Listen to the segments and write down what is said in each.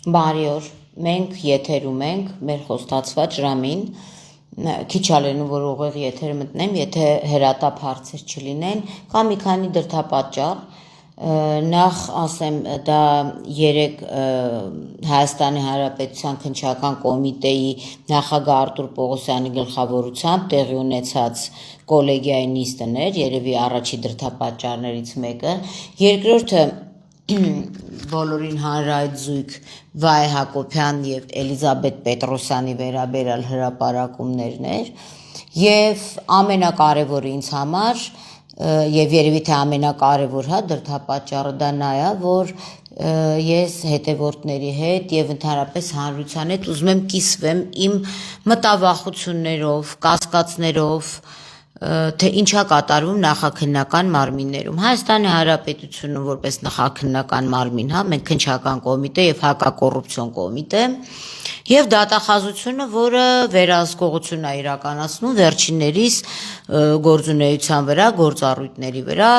Բարի օր, մենք եթերում ենք մեր խոստացված ժամին, քիչ ալենու որ ուղիղ եթեր մտնեմ, եթե հրատապ հարցեր չլինեն, կամ մի քանի դրդապատճառ, նախ ասեմ դա երեկ Հայաստանի Հանրապետության քննչական կոմիտեի նախագահ Արտուր Պողոսյանի գլխավորությամբ տեղի ունեցած կոլեգիայի նիստն էր, երևի առաջի դրդապատճառներից մեկը, երկրորդը բոլորին հանրայդ զույգ Վայ Հակոբյան և Էլիզաբետ Պետրոսյանի վերաբերյալ հրապարակումներն էր և ամենակարևորը ինձ համար և երևի թե ամենակարևոր դրդապատճառը դա նա է, որ ես հետևորդների հետ և ընդհանրապես հանրության հետ ուզում եմ կիսվեմ իմ մտավախություններով, կասկածներով, թե ինչա կատարվում նախաքննական մարմիններում։ Հայաստանի Հանրապետությունը որպես նախաքննական մարմին, մենք քննչական կոմիտե և հակակոռուպցիոն կոմիտե, և դատախազությունը, որը վերահսկողություն է իրականացնում վերջիններիս գործունեության վրա, գործառույթների վրա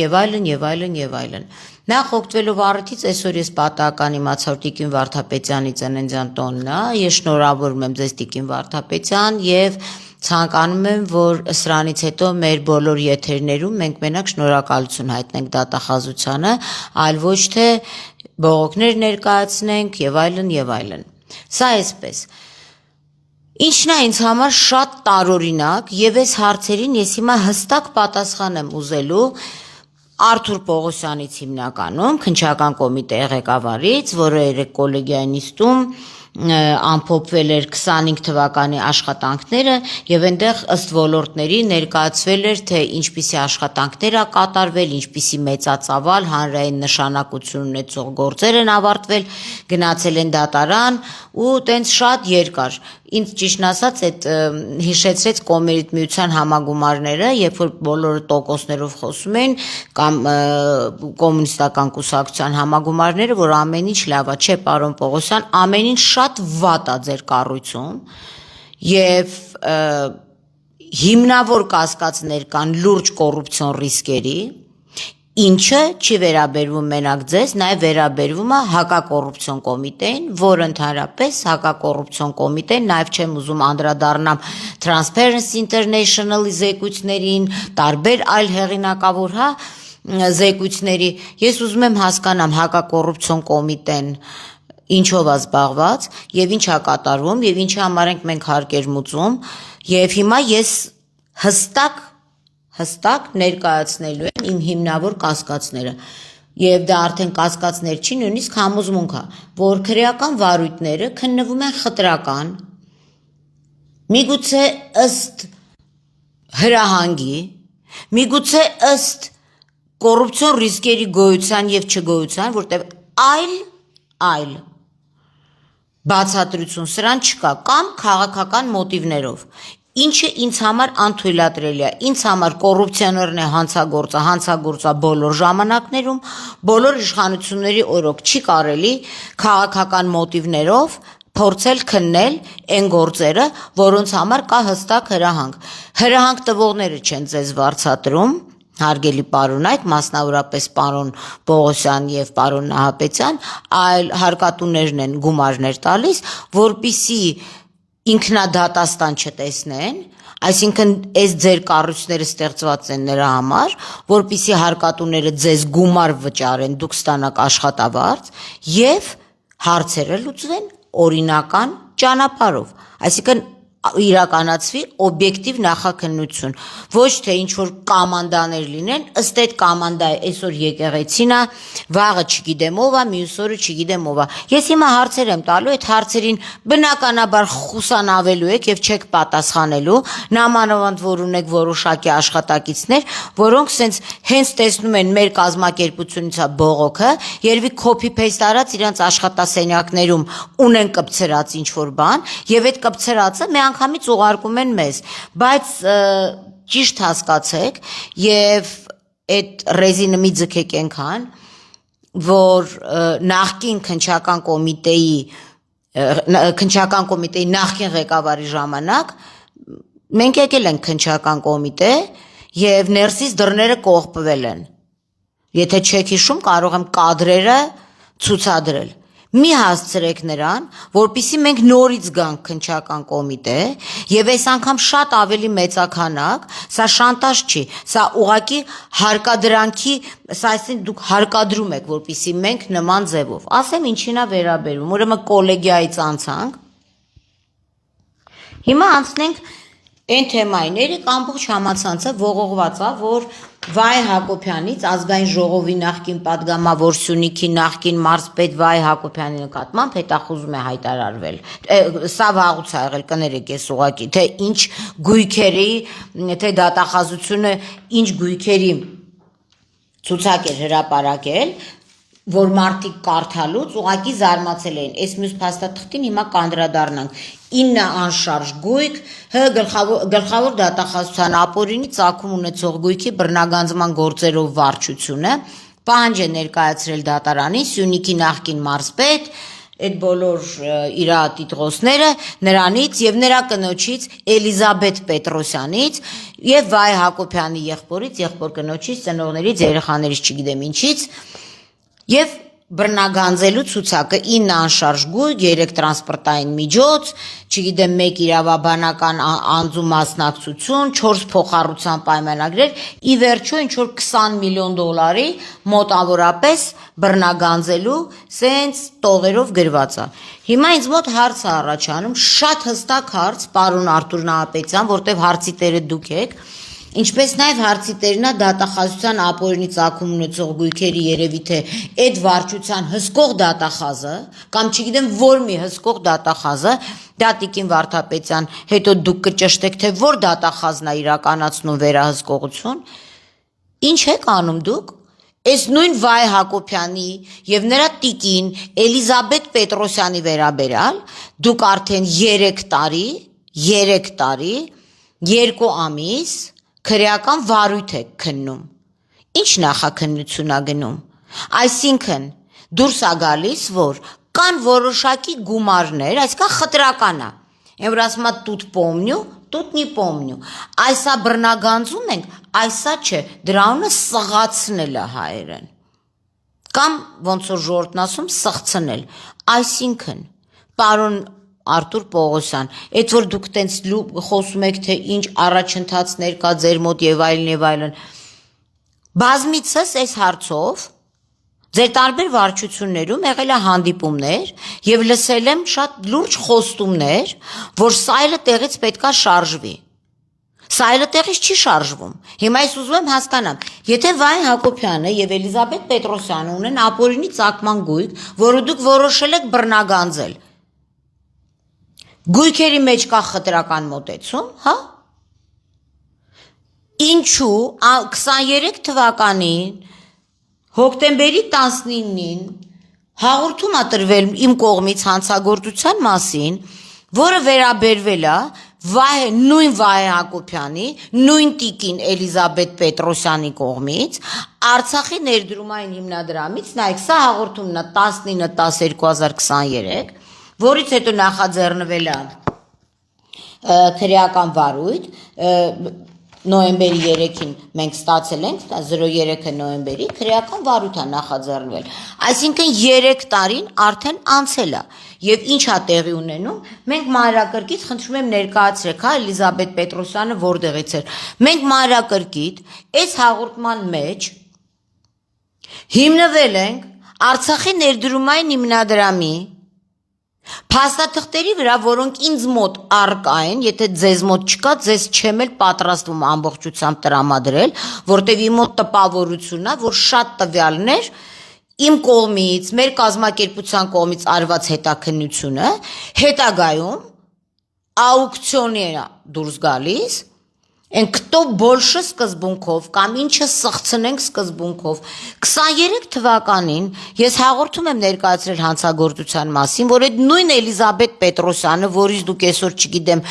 և այլն, և այլն, և այլն։ Նախ օգտվելով առիթից այսօր ես պատահական իմացա, որ Տիկին Վարդապետյանի ծննդյան տոնն է, ես շնորհավորում եմ ձեզ Տիկին Վարդապետյան և ցանկանում եմ, որ սրանից հետո մեր բոլոր եթերներում մենք մենակ շնորհակալություն հայտնենք դատախազությանը, այլ ոչ թե բողոքներ ներկայացնենք և այլն, և այլն։ Սա այսպես։ Ինչն է ինձ համար շատ տարօրինակ և այս հարցերին ես հիմա հստակ պատասխան եմ ուզելու Արտուր Պողոսյանից հիմնականում, քննչական կոմիտեի ղեկավարից, որը երեկ կոլեգիայի նիստում ամփոփվել էր 25 թվականի աշխատանքները և այնտեղ ըստ ոլորտների ներկայացվել էր, թե ինչպիսի աշխատանքներ ա կատարվել, ինչպիսի մեծածավալ հանրային նշանակություն ունեցող գործեր են ավարտվել, գնացել են դատարան ու տենց շատ երկար։ Ինձ ճիշտն ասած այդ հիշեցրեց Կոմերիտ միության համագումարները, երբ որ բոլորը տոկոսներով խոսում էին, կամ կոմունիստական կուսակցության համագումարները, որ ամեն ինչ լավ է, չէ, պարոն Պողոսյան, ամեն ինչ շատ վատ է ձեր կառույցում և հիմնավոր կասկածներ կան լուրջ կոռուպցիոն ռիսկերի, ինչը չի վերաբերվում մենակ ձեզ, նաև վերաբերվում է հակակոռուպցիոն կոմիտեին, որը ընդհանրապես հակակոռուպցիոն կոմիտեն, նաև չեմ ուզում անդրադառնամ Transparency International-ի զեկույցներին, տարբեր այլ հեղինակավոր զեկույցների, ես ուզում եմ հասկանամ հակակոռուպցիոն կոմիտեն ինչով է զբաղված և ինչ է կատարվում և ինչի համար ենք մենք հարկեր մուծում և հիմա ես հստակ ներկայացնելու եմ իմ հիմնավոր կասկածները և դա արդեն կասկածներ չի, նույնիսկ համոզմունք է, որ քրեական վարույթները քննվում են խտրական, միգուցե ըստ հրահանգի, միգուցե ըստ կոռուպցիոն ռիսկերի գոյության և չգոյության, որտև այլ բացատրություն սրան չկա, կամ քաղաքական մոտիվներով, ինչը ինձ համար անթույլատրելի է, ինձ համար կոռուպցիոներն է հանցագործը բոլոր ժամանակներում, բոլոր իշխանությունների օրոք չի կարելի քաղաքական մոտիվներով փորձել քննել այն գործերը, որոնց համար կա հստակ հրահանգ։ Հրահանգ տվողները չեն ձեզ վարձատրում, հարգելի պարոնայք, մասնավորապես պարոն Պողոսյան և պարոն Նահապետյան, այլ հարկատուներն են գումարներ տալիս, որպեսզի ինքնադատաստան չտեսնեն, այսինքն այս ձեր կառույցները ստեղծված են նրա համար, որպեսզի հարկատուները ձեզ գումար վճարեն, դուք ստանաք աշխատավարձ և հարցերը լուծվեն օրինական ճանապարհով, այսինքն իրականացվի օբյեկտիվ նախաքննություն, ոչ թե ինչ-որ կամանդաներ լինեն, ըստ այդ կամանդայի այսօր եկեղեցին է, վաղը չգիտեմ ով է, մյուս օրը չգիտեմ ով է։ Ես հիմա հարցեր եմ տալու, այդ հարցերին բնականաբար խուսանավելու եք և չեք պատասխանելու, նամանավանդ որ ունեք որոշակի աշխատակիցներ, որոնք հենց տեսնում են մեր կազմակերպությունից է բողոքը, երևի copy-paste արած իրանց աշխատասենյակներում ունեն կպցրած ինչ-որ բան և այդ կպցրածը միանգամից ուղարկում են մեզ, բայց ճիշտ հասկացեք և այդ ռեզինը մի ձգեք այնքան, որ նախկին քննչական կոմիտեի նախկին ղեկավարի ժամանակ մենք եկել ենք քննչական կոմիտե և ներսից դռները կողպվել են, եթե չեք հիշում կարող եմ կադրերը ցուցադրել, մի հասցրեք նրան, որպեսզի մենք նորից գանք քննչական կոմիտե եւ այս անգամ շատ ավելի մեծականակ, սա շանտաժ չի, սա ուղղակի հարկադրանքի, սա այսինքն դուք հարկադրում եք, որպեսզի մենք նման ձևով, ասեմ ինչին է վերաբերում, ուրեմն կոլեգիայից անցանք, հիմա անցնենք այն թեմային, երեք ամբողջ համացանցը ողողված է, որ Վայ Հակոբյանից ազգային ժողովի նախկին падգամավոր Սյունիքի նախկին մարզպետ Վայ Հակոբյանի նկատմամբ հետախուզում է հայտարարվել։ Սա վաղուց ա եղել, կներեք ես ուղղակի, թե ինչ գույքերի, թե դատախազությունը ինչ գույքերի ցուցակ էր հրապարակել, որ մարդիկ կարդալուց ուղղակի զարմացել էին։ Այս մյուս փաստաթղթին հիմա կանդրադառնանք։ 9 անշարժ գույք, գլխավոր դատախազության ապօրինի ծագում ունեցող գույքի բռնագանձման գործերով վարչությունը, պահանջ է ներկայացրել դատարանին Սյունիքի նախկին մարզպետ, այդ բոլոր իր տիտղոսները նրանից եւ նրա կնոջից Էլիզաբեթ Պետրոսյանից եւ Վայ Հակոբյանի եղբորից, եղբոր կնոջից, ծնողներից, երեխաներից, չգիտեմ ինչից եւ բռնագանձելու ցուցակը 9 անշարժ գույք, 3 տրանսպորտային միջոց, չգիտեմ 1 իրավաբանական անձու մասնակցություն, 4 փոխառության պայմանագրեր, ի վերջո ինչ որ 20 միլիոն դոլարի մոտավորապես բռնագանձելու սենց տողերով գրված է։ Հիմա ինձ մոտ հարց է առաջանում, շատ հստակ հարց, պարոն Արտուր Նահապետյան, որտեվ հարցի տերը դուք եք, ինչպես նաև հարցի տերնա դատախազության ապօրինի ծագում ունեցող գույքերի երևի թե այդ վարչության հսկող դատախազը կամ չգիտեմ որ մի հսկող դատախազը Տատիկին Վարդապետյան հետո դուք կճշտեք թե որ դատախազն է իրականացնում վերահսկողություն ինչ եք անում դուք այս նույն Վայ Հակոբյանի եւ նրա տիկին Էլիզաբեթ Պետրոսյանի վերաբերյալ դուք արդեն 3 տարի 2 ամիս քրեական վարույթ եք քննում։ Ինչ նախաքննություն ա գնում։ Այսինքն դուրս ա գալիս, որ կան որոշակի գումարներ, այսքան խտրական ա։ Եմ որ ասում ա тут помню, тут не помню։ Այսա բռնագանձում ենք, այսա չէ, դրա անունը սղացնել է հայերեն։ Կամ ոնց որ ժողովուրդն ասում սղցնել։ Այսինքն, պարոն Արտուր Պողոսյան, այդ որ դուք տենց խոսում եք, թե ինչ առաջընթացներ կա ձեր մոտ եւ այլն, բազմիցս այս հարցով ձեր տարբեր վարչություններում եղել է հանդիպումներ եւ լսել եմ շատ լուրջ խոստումներ, որ սայլը տեղից պետքա շարժվի։ Սայլը տեղից չի շարժվում։ Հիմա ես ուզում եմ հասկանամ, եթե Վայ Հակոբյանը եւ Էլիզաբեթ Պետրոսյանը ունեն ապօրինի ծագման գույք, որը դուք որոշել եք բռնագանձել, գույքերի մեջ կա խտրական մոտեցում, հա? Ինչու 23 թվականին հոկտեմբերի 19-ին հաղորդում ա տրվել իմ կողմից հանցագործության մասին, որը վերաբերվել է նույն Վայ Հակոբյանի, նույն տիկին Էլիզաբեթ Պետրոսյանի կողմից, Արցախի ներդրումային հիմնադրամից, նայեք, սա հաղորդումն է 19-10-2023, որից հետո նախաձեռնվել է քրեական վարույթ, նոյեմբերի 3-ին մենք ստացել ենք, 03-ը նոյեմբերի, քրեական վարույթ է նախաձեռնվել, այսինքն 3 տարին արդեն անցել է, եւ ինչ է տեղի ունենում, մենք մանրակրկիտ, խնդրում եմ ներկայացրեք, հա, Էլիզաբեթ Պետրոսյանը որտեղից էր, մենք մանրակրկիտ, այս հաղորդման մեջ հիմնվել ենք Արցախի ներդրումային հիմնադրամի փաստաթղթերի վրա, որոնք ինձ մոտ առկա են, եթե ձեզ մոտ չկա, ձեզ չեմ էլ պատրաստվում ամբողջությամբ տրամադրել, որտեվ իմ մոտ տպավորությունն է, որ շատ տվյալներ իմ կողմից, մեր կազմակերպության կողմից արված հետաքննությունը հետագայում աուկցիոնի է դուրս գալիս, են кто больше սկզբունքով կամ ինչը սղցնենք սկզբունքով 23 թվականին ես հաղորդում եմ ներկայացրել հանցագործության մասին, որ այդ նույն Էլիզաբեթ Պետրոսյանը, որից դուք այսօր չգիտեմ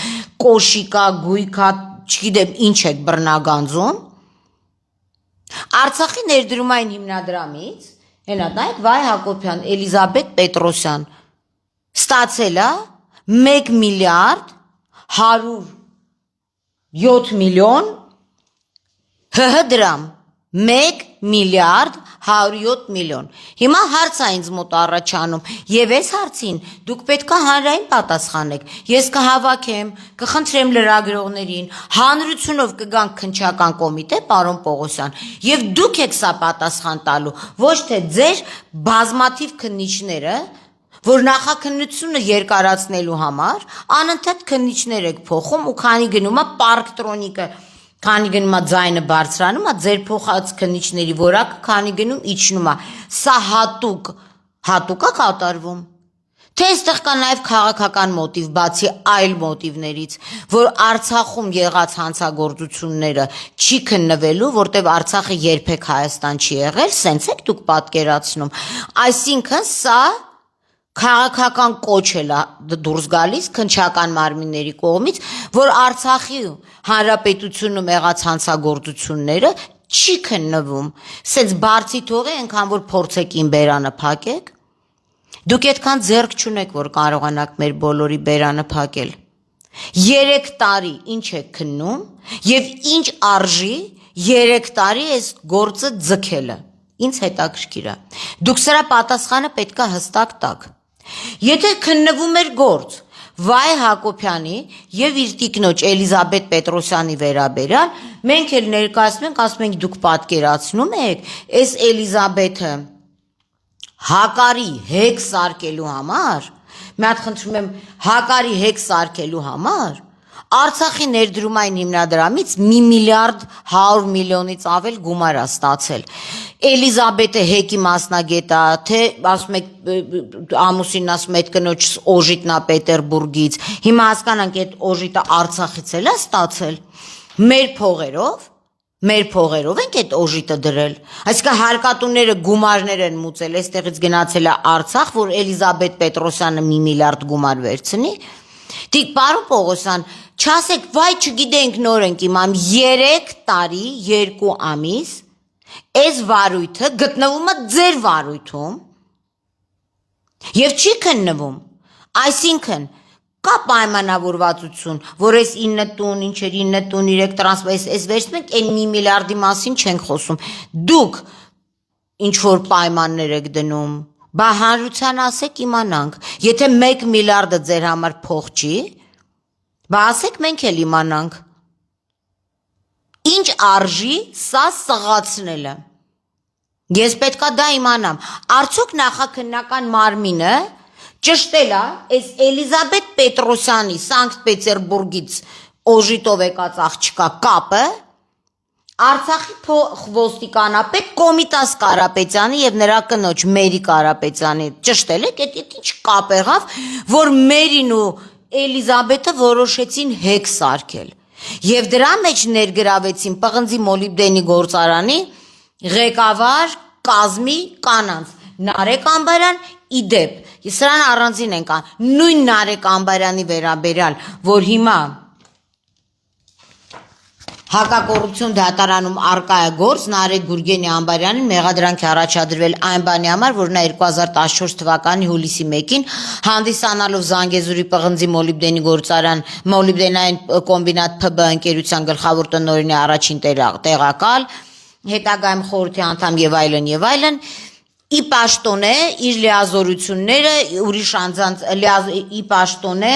կոշիկա, գույքա, չգիտեմ ինչ եք բռնագանձում, Արցախի ներդրումային հիմնադրամից, հենա նայեք Վայ Հակոբյան, Էլիզաբեթ Պետրոսյան ստացել է 1 միլիարդ 107 միլիոն ՀՀ դրամ 1 միլիարդ 107 միլիոն։ Հիմա հարց է ինձ մոտ առաջանում, եւ այս հարցին դուք պետք է հանրային պատասխանեք։ Ես կհավաքեմ, կխնդրեմ լրագրողներին, հանրությունով կգանք քննչական կոմիտե, պարոն Պողոսյան, եւ դուք եք սա պատասխան տալու, ոչ թե ձեր բազմաթիվ քննիչները, որ նախաքննությունը երկարացնելու համար անընդհատ քննիչներ եք փոխում ու քանի գնում է պարկտրոնիկը, քանի գնում է ձայնը բարձրանում է, ձեր փոխած քննիչների որակը քանի գնում իջնում է։ Սա հատուկ է կատարվում։ Թե այստեղ կա նաև քաղաքական մոտիվ, բացի այլ մոտիվներից, որ Արցախում եղած հանցագործությունները չի քննվելու, որտեղ Արցախը երբեք Հայաստան չի եղել, սենց եք դուք պատկերացնում։ Այսինքն սա քաղաքական կոչ է դուրս գալիս քննչական մարմինների կողմից, որ Արցախի հանրապետությունում եղած հանցագործությունները չի քննվում։ Սենց բարձի թողի այնքան որ փորձեք իմ բերանը փակեք։ Դուք այդքան ձեռք չունեք, որ կարողանաք մեր բոլորի բերանը փակել։ 3 տարի ինչ եք քննում եւ ինչ արժի 3 տարի այս գործը ձգելը։ Ինձ հետաքրքիր է։ Դուք սրա պատասխանը պետքա հստակ տաք։ Եթե քննվում էր գործ Վայ Հակոբյանի եւ իր տիկնոջ Էլիզաբետ Պետրոսյանի վերաբերյալ, մենք էլ ներկայացնում ենք, ասում ենք դուք պատկերացնում եք, այս Էլիզաբեթը Հակարի հեկ սարքելու համար, մի հատ խնդրում եմ, Հակարի հեկ սարքելու համար Արցախի ներդրումային հիմնադրամից 1 միլիարդ 100 միլիոնից ավել գումար է ստացել։ Էլիզաբեթը հեկի մասնագետ է, թե ասում եք ամուսինն ասում է այդ կնոջ օժիտն է Պետերբուրգից։ Հիմա հասկանանք այդ օժիտը Արցախից էլ է ստացել։ Մեր փողերով ենք այդ օժիտը դրել։ Այսինքն հարկատուները գումարներ են մուծել, այստեղից գնացել է Արցախ, որ Էլիզաբեթ Պետրոսյանը 1 միլիարդ գումար վերցնի։ Դիք պարոն Պողոսյան, չասեք, վայ չգիտենք նոր ենք իմամ 3 տարի 2 ամիս այս վարույթը գտնվում է ձեր վարույթում եւ չի քննվում։ Այսինքն կա պայմանավորվածություն, որ այս 9 տուն, ինչեր 9 տուն 3 տրանսպորտ, այս վերցնում ենք, այն 1 միլիարդի մասին չենք խոսում։ Դուք ինչ որ պայմաններ եք դնում, բա հանրության ասեք իմանանք, եթե 1 միլիարդը ձեր համար փող չի, բա ասեք մենք էլ իմանանք։ Ինչ արժի սա սղացնելը։ Ես պետքա դա իմանամ։ Արդյոք նախաքննական մարմինը ճշտել է այս Էլիզաբեթ Պետրոսյանի Սանկտ Պետերբուրգից օժիտով եկած աղջկա կապը Արցախի ոստիկանապետ Կոմիտաս Կարապետյանի եւ նրա կնոջ Մերի Կարապետյանի ճշտել եք, այդ ինչ կապ եղավ, որ Մերին ու Էլիզաբեթը որոշեցին հեկ սարքել։ Եվ դրա մեջ ներգրավեցին Պղնձի մոլիբդենի գործարանի ղեկավար կազմի կանանց Նարեկ Ամբարյան իդեպ, սրան առանձին ենք նույն Նարեկ Ամբարյանի վերաբերյալ, որ հիմա Հակակոռուպցիոն դատարանում արկա է գործ Նարեկ Գուրգենի Ամբարյանին մեղադրանք է առաջադրվել այն բանի համար, որ նա 2014 թվականի հուլիսի 1-ին հանդիսանալով Զանգեզուրի Պղնձի մոլիբդենի գործարան մոլիբդենային կոմբինատ ՓԲ ընկերության գլխավոր տնօրենի առաջին տեղակալ, հետագայում խորհրդի անդամ եւ այլն, ի պաշտոնե իր լիազորությունները ուրիշ անձանց ի պաշտոնե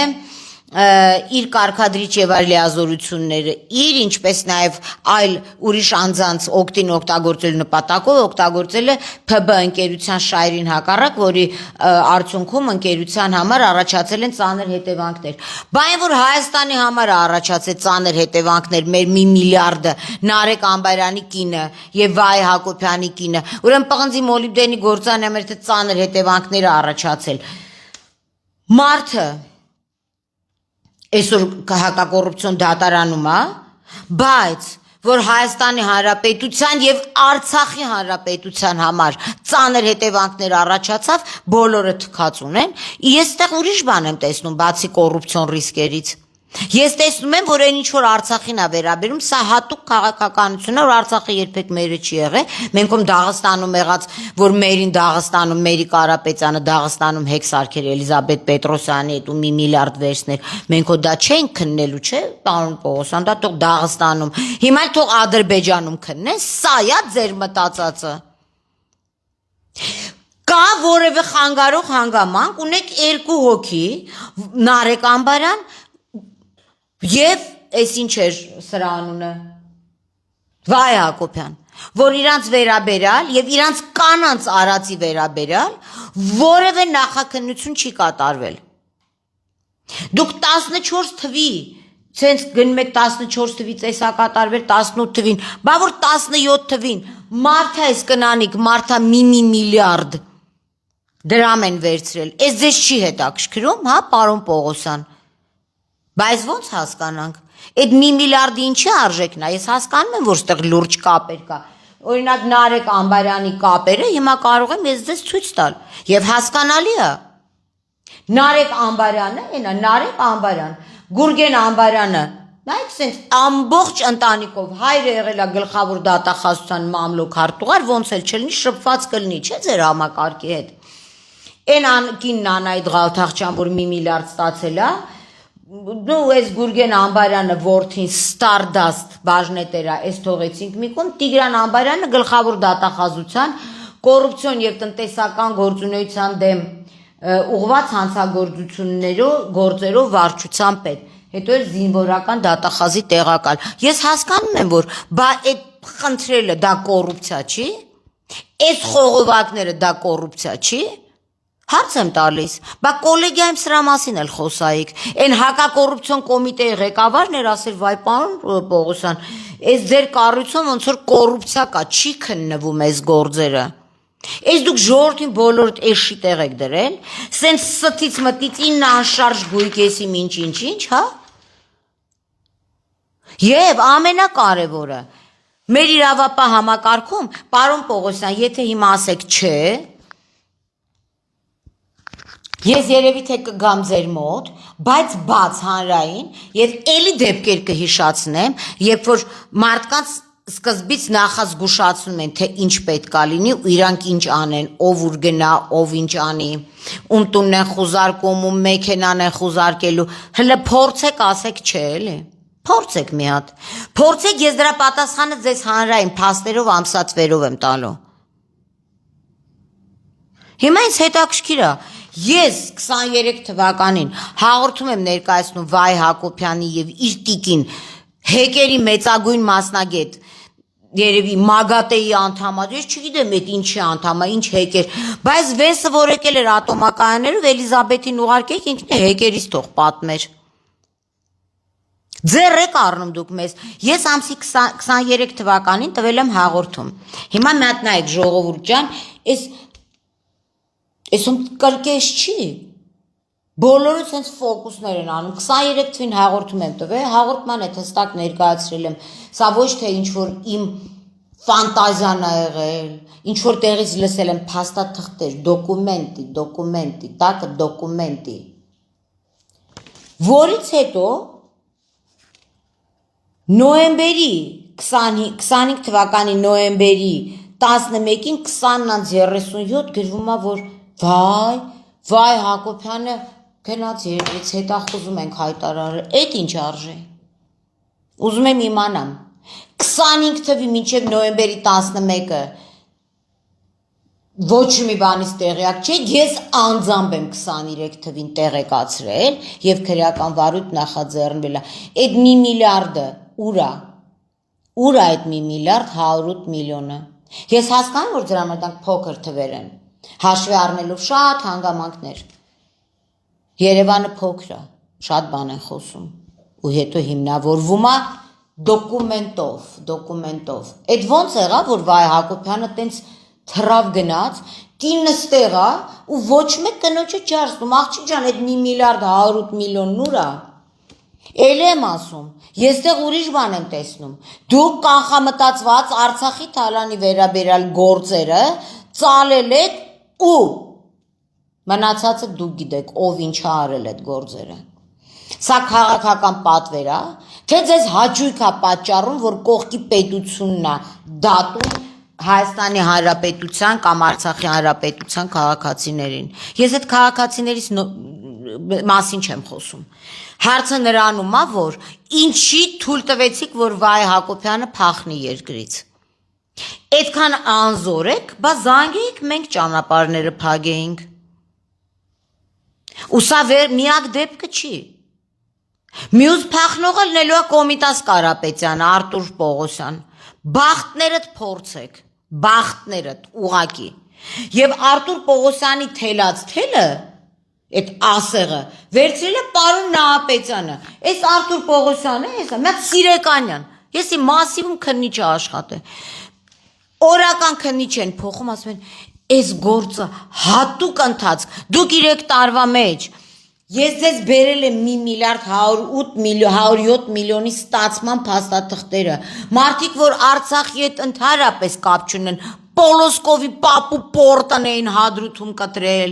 իր կարգադրիչ եւ այլ լիազորությունները իր ինչպես նաեւ այլ ուրիշ անձանց օգտին օգտագործելու նպատակով օգտագործել է ՓԲ ընկերության շահերին հակառակ, որի արդյունքում ընկերության համար առաջացել են ծանր հետևանքներ։ Բայց որ Հայաստանի համար առաջացել ծանր հետևանքներ մեր 1 միլիարդը Նարեկ Ամբարյանի կինը եւ Վայ Հակոբյանի կինը, ուրեմն Պղնձի մոլիբդենի գործարանի համար թե ծանր հետևանքները առաջացել։ Մարդը այսօր հակակոռուպցիոն դատարանում է, բայց որ Հայաստանի Հանրապետության եւ Արցախի Հանրապետության համար ծանր հետևանքներ առաջացավ, բոլորը թքած ունեն, ես այդտեղ ուրիշ բան եմ տեսնում, բացի կոռուպցիոն ռիսկերից։ Ես տեսնում եմ, որ այն ինչ որ Արցախին է վերաբերում, սա հատուկ քաղաքականություն է, որ Արցախը երբեք մերը չի եղել։ Մենք ում Դաղստանում եղած, որ Մերին Դաղստանում, Մերի Կարապետյանը Դաղստանում հեկ սարքեր Էլիզաբեթ Պետրոսյանի հետ ու 1 միլիարդ վերցներ։ Մենք դա չենք քննելու, չէ՞, պարոն Պողոսյան, դա թող Դաղստանում։ Հիմա թող Ադրբեջանում քննեն, սա է ձեր մտածածը։ Կա որևէ խանգարող հանգամանք, ունեք 2 հոգի, Նարեկ Ամբարյան եւ այս ինչ էր սրա անունը Վայ Հակոբյան, որ իրանց վերաբերալ եւ իրանց կանանց արածի վերաբերալ որևէ նախաքննություն չի կատարվել։ Դուք 14 թվի, ցենց գնում եք 14 թվի ծեսակատարվել 18 թվին, բա որ 17 թվին Մարթա էս կնանիկ, Մարթա մի միլիարդ դրամ են վերցրել։ Այս ձեզ չի հետաքրքրում, հա, պարոն Պողոսյան։ Բայց ոնց հասկանանք։ Այդ մի միլիարդի ինչի արժեքն է, ես հասկանում եմ, որ ստեղ լուրջ կապեր կա։ Օրինակ Նարեկ Ամբարյանի կապերը հիմա կարող եմ ես ձեզ ցույց տալ։ Եվ հասկանալի է։ Նարեկ Ամբարյանը, այնա Նարեկ Ամբարյան, Գուրգեն Ամբարյանը, նայեք սենց ամբողջ ընտանիքով հայրը եղել է գլխավոր դատախազության մամլոք հարտուղար, ոնց էլ չլինի շփված կլինի, չէ՞ ձեր համակարգի հետ։ Այն կինն Անահիտ Ղալթախչյան, որ մի միլիարդ ստացել է, նու այս Գուրգեն Ամբարյանը որդին Stardust բաժնետերա, այս թողեցինք մի կողմ, Տիգրան Ամբարյանը գլխավոր դատախազության կոռուպցիոն եւ տնտեսական գործունեության դեմ ուղղված հանցագործություններով վարչության պետ, հետո էլ զինվորական դատախազի տեղակալ։ Ես հասկանում եմ, որ բա այդ խնդրելը դա կոռուպցիա չի, այս խողովակները դա կոռուպցիա չի։ Հարց եմ տալիս, բա կոլեգիայում սրա մասին էլ խոսայիք, այն հակակոռուպցիոն կոմիտեի ղեկավարն էր ասել, վայ պարոն Պողոսյան, այս ձեր կառույցում ոնց որ կոռուպցիա կա, չի քննվում այս գործերը։ Այս դուք ժողովրդին բոլորդ էշի տեղ եք դրել, սենց ստից մտից 9 անշարժ գույքեսի ինչ, հա։ Եվ ամենակարևորը, մեր իրավապահ համակարգում, պարոն Պողոսյան, եթե հիմա ասեք չէ, ես երևի թե կգամ ձեր մոտ, բայց բաց հանրային եւ էլի դեպքեր կհիշացնեմ, երբ որ մարդկանց սկզբից նախազգուշացնում են, թե ինչ պետք է լինի ու իրանք ինչ անեն, ով ուր գնա, ով ինչ անի, ում տունն են խուզարկում, ում մեքենան են խուզարկելու, հələ փորձեք, ասեք չէ, էլի։ Փորձեք մի հատ։ Փորձեք, ես դրա պատասխանը ձեզ հանրային փաստերով ամսացվերով եմ տալու։ Հիմա ինձ հետաքրքիր է, ես 23 թվականին հաղորդում եմ ներկայացնում Վայ Հակոբյանի եւ իր տիկին հեկերի մեծագույն մասնագետ երևի Մագատեի անդամը, ես չգիտեմ այդ ինչի անդամը, ինչ հեկեր, բայց Վենսը որ եկել էր ատոմակայաններով Էլիզաբեթին ուղարկեք, ինքն է հեկերից թող պատմեր։ Ձեռ եք առնում դուք մեզ։ Ես ամսի 23 թվականին տվել եմ հաղորդում։ Հիմա մի հատ նայեք ժողովուրդ ջան, Էսում կրկես չի, բոլորը սենց ֆոկուսներ են անում, 23 թվին հաղորդում եմ տվել, հաղորդման հետ հստակ ներկայացրել եմ, սա ոչ թե ինչ-որ իմ ֆանտազիան է եղել, ինչ-որ տեղից լսել եմ փաստաթղթեր, դոկումենտի, տակը դոկումենտի, որից հետո նոյեմբերի 25 թվականի նոյեմբերի 11-ին 20:37 գրվում է, որ Վայ Հակոբյանը գնաց երբից հետախուզում ենք հայտարարել, այդ ինչ արժե։ Ուզում եմ իմանամ, 25 թվի մինչև նոյեմբերի 11-ը ոչ մի բանից տեղյակ չէ, ես անձամբ եմ 23 թվին տեղեկացրել եւ քրեական վարույթ նախաձեռնվել է։ Այդ մի միլիարդը ուր է։ Ուր է այդ մի միլիարդ 108 միլիոնը։ Ես հասկանում որ դրա մոտ փոքր թվեր են։ Հաշվի առնելով շատ հանգամանքներ։ Երևանը փոքր է, շատ բան են խոսում։ Ու հետո հիմնավորվում է դոկումենտով։ Այդ ոնց եղավ, որ Վայ Հակոբյանը տենց թռավ գնաց, կինը ստեղ է ու ոչ մեկ կնոջը չարսնում, աղջիկ ջան, այդ մի միլիարդ 108 միլիոնն ուր է։ Էլի եմ ասում, ես տեղ ուրիշ բան եմ տեսնում։ Դուք կանխամտածված Արցախի թալանի վերաբերյալ գործերը ծալել եք ու մնացածը դուք գիտեք, ով ինչ է արել այդ գործերը։ Սա քաղաքական պատվեր է, թե ձեզ հաճույք է պատճառում, որ կողքի պետությունն է դատում Հայաստանի Հանրապետության կամ Արցախի Հանրապետության քաղաքացիներին։ Ես այդ քաղաքացիներից մասին չեմ խոսում։ Հարցը նրանում է, որ ինչի թույլ տվեցիք, որ Վայ Հակոբյանը փախնի երկրից։ Այդքան անզոր եք, բա զանգեիք մենք ճանապարհները փակեինք։ Ու սա միակ դեպքը չի։ Մյուս փախնողը լինելու է Կոմիտաս Կարապետյանը, Արտուր Պողոսյան։ Բախտներդ փորձեք, բախտներդ ուղակի։ Եվ Արտուր Պողոսյանի թելած թելը, այդ ասեղը, վերցրել է պարոն Նահապետյանը։ Այս Արտուր Պողոսյանը, հեսա, մի հատ Սիրեկանյան։ Եսի մասիվում քննիչ աշխատե։ Օրական քննիչ են փոխում, ասում են, այս գործը հատուկ ընթացք, դուք 3 տարվա մեջ, ես ձեզ բերել եմ 1 միլիարդ 107 միլիոնի ստացման փաստաթղթերը, մարդիկ, որ Արցախի հետ ընդհանրապես կապ չունեն, Պոլոսկովի պապու պորտն էին հադրութում կտրել,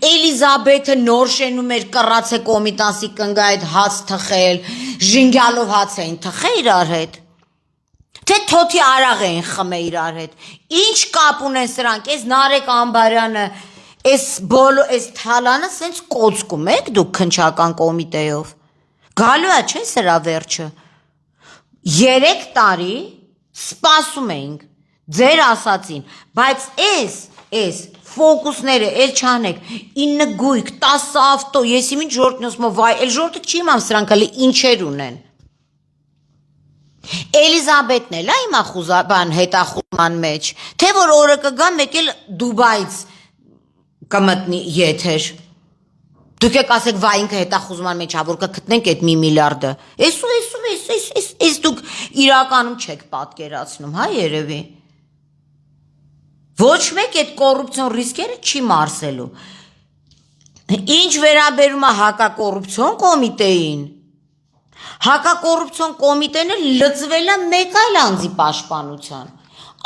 Էլիզաբեթը նոր շենում էր կռացե Կոմիտասի կնգա այդ հաց թխել, ժինգյալով հաց էին թխե իրար հետ, թե թոթի արաղ էին խմե իրար հետ, ինչ կապ ունեն սրանք, այս Նարեկ Ամբարյանը, այս թալանը սենց կոծկում եք դուք քննչական կոմիտեով, գալու է չէ սրա վերջը, 3 տարի սպասում էինք, ձեր ասացին, բայց այս ֆոկուսները էլ չանեք, 9 գույք, 10 ավտո, ես իմին ժողովրդն ասում եմ, վայ, էլ ժողովրդը չի իմամ սրանք հələ ինչեր ունեն։ Էլիզաբեթն էլ է հիմա հետախուզման մեջ, թե որ օրը կգա մեկ էլ Դուբայից կմտնի եթեր։ Դուք եք ասեք վայ ինքը հետախուզման մեջ ա որ կգտնենք այդ 1 միլիարդը։ Էս դուք իրականում չեք պատկերացնում, հա երևի։ Ոչ մեկ այդ կոռուպցիոն ռիսկերը չի մարսելու։ Ինչ վերաբերում է հակակոռուպցիոն կոմիտեին, հակակոռուպցիոն կոմիտեն լծվել է մեկ այլ անձի պաշտպանության,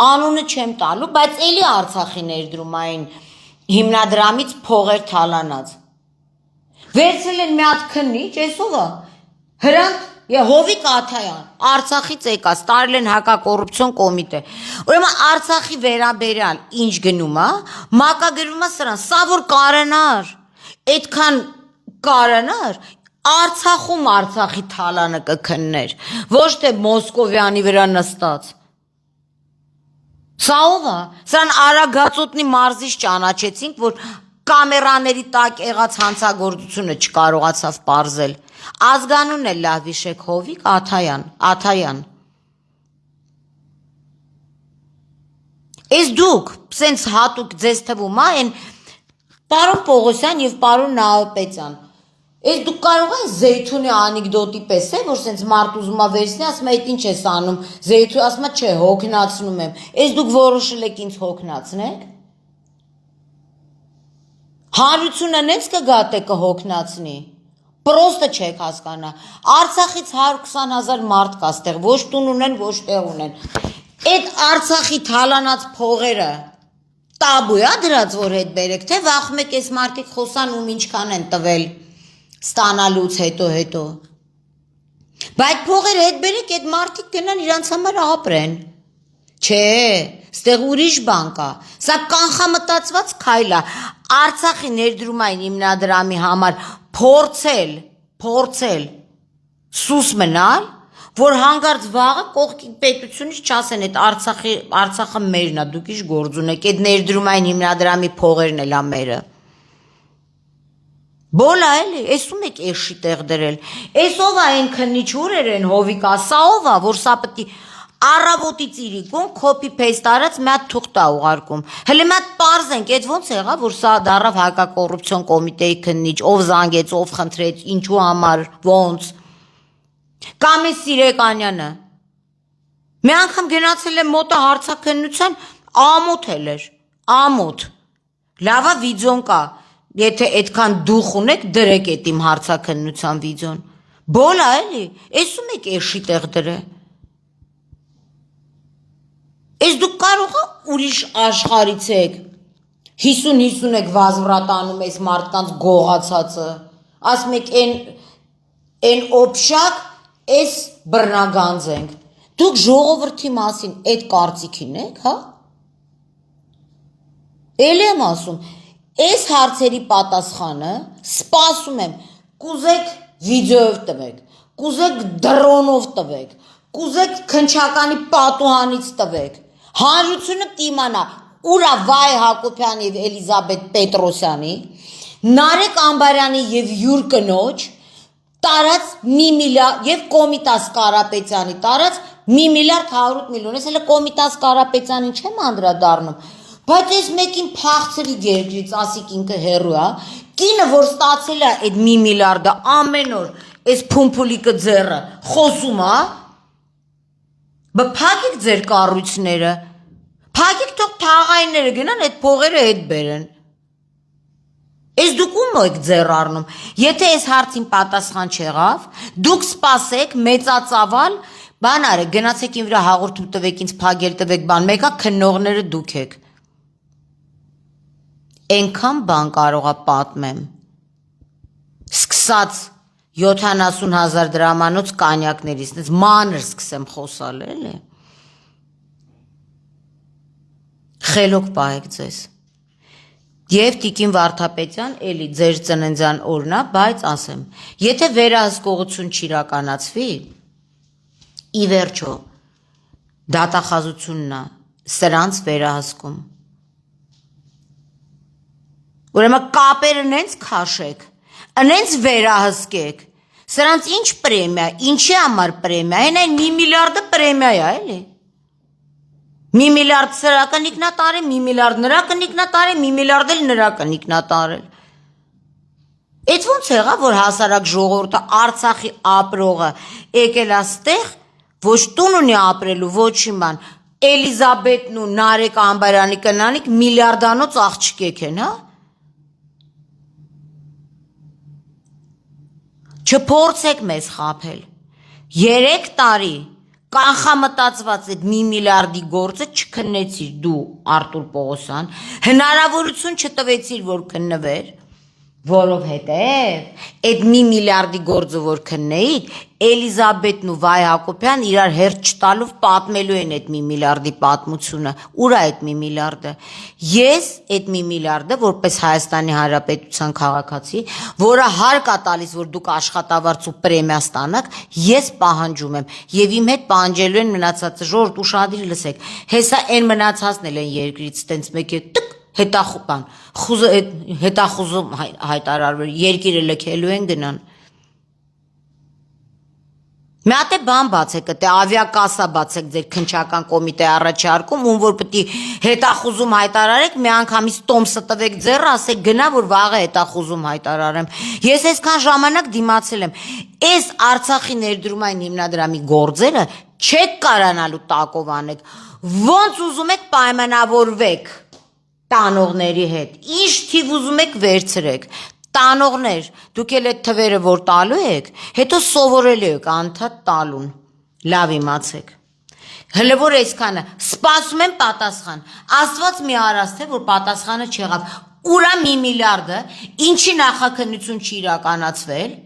անունը չեմ տալու, բայց էլի Արցախի ներդրումային հիմնադրամից փողեր թալանած։ Վերցրել են մի հատ քննիչ, այսօղը, Հրանտ Հովիկ Աթայան, Արցախից եկած, տարել են հակակոռուպցիոն կոմիտե։ Ուրեմն Արցախի վերաբերյալ ինչ գնում է, մակագրվում է սրան, սա որ կարանար, այդքան կարանար, Արցախում Արցախի թալանը կքններ, ոչ թե Մոսկովյանի վրա նստած։ Սա ով է, սրան Արագածոտնի մարզիչ ճանաչեցինք, որ կամերաների տակ եղած հանցագործությունը չկարողացավ պարզել։ Ազգանունն էլ լավ հիշեք, Հովիկ Աթայան։ Ես դուք, սենց հատուկ ձեզ թվում է, են պարոն Պողոսյան և պարոն Նահապետյան, ես դուք կարող են Զեյթունի անիկդոտի պես է, որ սենց մարդ ուզում է վերցնի, ասում է, այդ ինչ ես անում, Զեյթունի ասում է, չէ, հոգնացնում եմ, ես դուք որոշել եք ինձ հոգնացնեք, հանրությունը նենց կգատե կհոգնացնի, պրոստը չեք հասկանա, Արցախից 120,000 մարդ կա ստեղ, ոչ տուն ունեն, ոչ տեղ ունեն, այդ Արցախի թալանած փողերը տաբու է դրած, որ հետ բերեք, թե վախում եք այս մարդիկ խոսան ում ինչքան են տվել ստանալուց հետո, բայց փողեր հետ բերեք, այդ մարդիկ գնան իրանց համար ապրեն, չէ, ստեղ ուրիշ բան կա, սա կանխամտածված քայլ է, Արցախի ներդրումային հիմնադրամի համար փորձել, սուս մնալ, որ հանգարց վաղը կողքի պետությունից չասեն, այդ Արցախը մերն է, դուք ինչ գործ ունեք, այդ ներդրումային հիմնադրամի փողերն էլ է մերը։ Բոլա էլի, էսում եք էշի տեղ դրել, էս ով է են քննիչ ուրեր են Հովիկա, սա ով է, որ սա պտի առավոտից իրիկում, copy paste արած մի հատ թուղթ է ուղարկում, հլի մի հատ պարզենք, այդ ոնց եղա, որ սա դառավ հակակոռուպցիոն կոմիտեի քննիչ, ով զանգեց, ով խնդրեց, ինչու համար, ոնց, կամ է Սիրեկանյանը, մի անգամ գնացել է մոտը հարցաքննության, ամոթ էլ էր, ամոթ, լավա վիդեոն կա, եթե այդքան դուխ ունեք, դրեք այդ իմ հարցաքննության վիդեոն, բոլա էլի, էսում եք էշի տեղ դրե, ես դուք կարող է ուրիշ աշխարից եք, 50 եք վազվրատանում ես մարդկանց գողացածը, ասում եք են օպշակ, ես բրնագանձ ենք, դուք ժողովրդի մասին այդ կարծիքին եք, հա, էլ եմ ասում, այս հարցերի պատասխանը սպասում եմ, կուզեք վիդեոյով տվեք, կուզեք դրոնով տվեք, կուզեք քնչականի պատուհանից տվեք, Հանրությունը դիմանա ուրա Վայ Հակոբյան եւ Էլիզաբետ Պետրոսյանի, Նարեկ Ամբարյանի եւ յուր կնոջ տարած 1 միլիարդ եւ Կոմիտաս Կարապետյանի տարած 1 միլիարդ 100 միլիոն, ես հələ Կոմիտաս Կարապետյանին չեմ անդրադառնում, բայց այս մեկին փախցրի երկրից, ասիկ ինքը հերո է, կինը որ ստացել է այդ 1 միլիարդը ամեն օր, այս փումփուլիկը ձեռը խոսում է, փակեք ձեր կառույցները, փակեք թող թաղայինները գնան այդ փողերը հետ բերեն։ Ես դուք ում եք ձեռ առնում, եթե այս հարցին պատասխան չեղավ, դուք սպասեք մեծածավալ, բան արեք, գնացեք իմ վրա հաղորդում տվեք, ինձ փագել տվեք, բան, մեկա քննողները դուք եք։ Այնքան բան կարողա պատմեմ։ Սկսած 70,000 դրամանոց կանյակներից, դες մանր սկսեմ խոսալ, էլի։ Խելոք պահեք ձեզ։ Եվ Տիկին Վարդապետյան, էլի ձեր ծննդյան օրն է, բայց ասեմ, եթե վերահսկողություն չիրականացվի, ի վերջո, դատախազությունն է սրանց վերահսկում։ Ուրեմն կապերը նենց քաշեք, նենց վերահսկեք, սրանց ինչ պրեմիա, ինչի համար պրեմիա, այն 1 միլիարդը պրեմիա է, էլի։ 1 միլիարդ սրա կնիկնա տարել, 1 միլիարդ նրա կնիկնա տարել, 1 միլիարդ էլ նրա կնիկնա տարել։ Այդ ոնց եղավ, որ հասարակ ժողովուրդը Արցախի ապրողը եկել է ստեղ, ոչ տուն ունի ապրելու, ոչ իման, Էլիզաբետն ու Նարեկ Ամբարյանի կնանիք միլիարդանոց աղջկեք են, հա։ Չփորձեք մեզ խաբել։ 3 տարի կանխամտածված այդ 1 միլիարդի գործը չքննեցիր դու Արտուր Պողոսյան, հնարավորություն չտվեցիր, որ քննվեր, որովհետև այդ 1 միլիարդի գործը որ քննեիք, Էլիզաբետն ու Վայ Հակոբյան իրար հերթ չտալով պատմելու են այդ 1 միլիարդի պատմությունը, ուր է այդ 1 միլիարդը։ Ես այդ 1 միլիարդը որպես Հայաստանի Հանրապետության քաղաքացի, որը հարկ է տալիս, որ դուք աշխատավարձ ու պրեմիա ստանաք, ես պահանջում եմ եւ իմ հետ պահանջելու են մնացածը, ժողովուրդ ուշադիր լսեք, հեսա այն մնացածն էլ են երկրից տենց մեկ է հետախուզում հայտարարվել, երկիրը լքելու են գնան։ Մի հատ է բան բացեք, թե ավիակասա բացեք ձեր քննչական կոմիտե առաջարկում, ում որ պետք է հետախուզում հայտարարեք, մի անգամից տոմսը տվեք ձեռը, ասեք գնա, որ վաղը հետախուզում հայտարարեմ։ Ես այսքան ժամանակ դիմացել եմ։ Այս Արցախի ներդրումային հիմնադրամի գործերը չեք կարանալու տակով անեք։ Ոնց ուզում եք պայմանավորվեք տանողների հետ, ինչ թիվ ուզում եք վերցրեք, տանողներ, դուք էլ այդ թվերը որ տալու եք, հետո սովորելու եք անդադ տալուն, լավ իմացեք, հլը որ այսքանը, սպասում եմ պատասխան, աստված մի արած թե, որ պատասխանը չեղավ, ուրա 1 միլիարդը, ինչի նախաքննություն չի իրականացվել,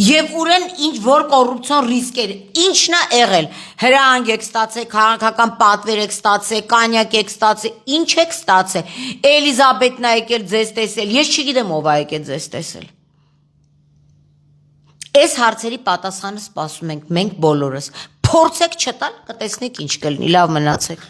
Եվ ուրեն ինչ որ կոռուպցիոն ռիսկեր, ինչն է եղել, հրահանգ եք ստացել, քաղաքական պատվեր եք ստացել, կանյակ եք ստացել, ինչ եք ստացել, Էլիզաբետն է եկել ձեզ տեսել, ես չգիտեմ ով է եկել ձեզ տեսել։ Այս հարցերի պատասխանը սպասում ենք մենք բոլորս, փորձեք չտալ, կտեսնեք ինչ կլինի, լավ մնացեք։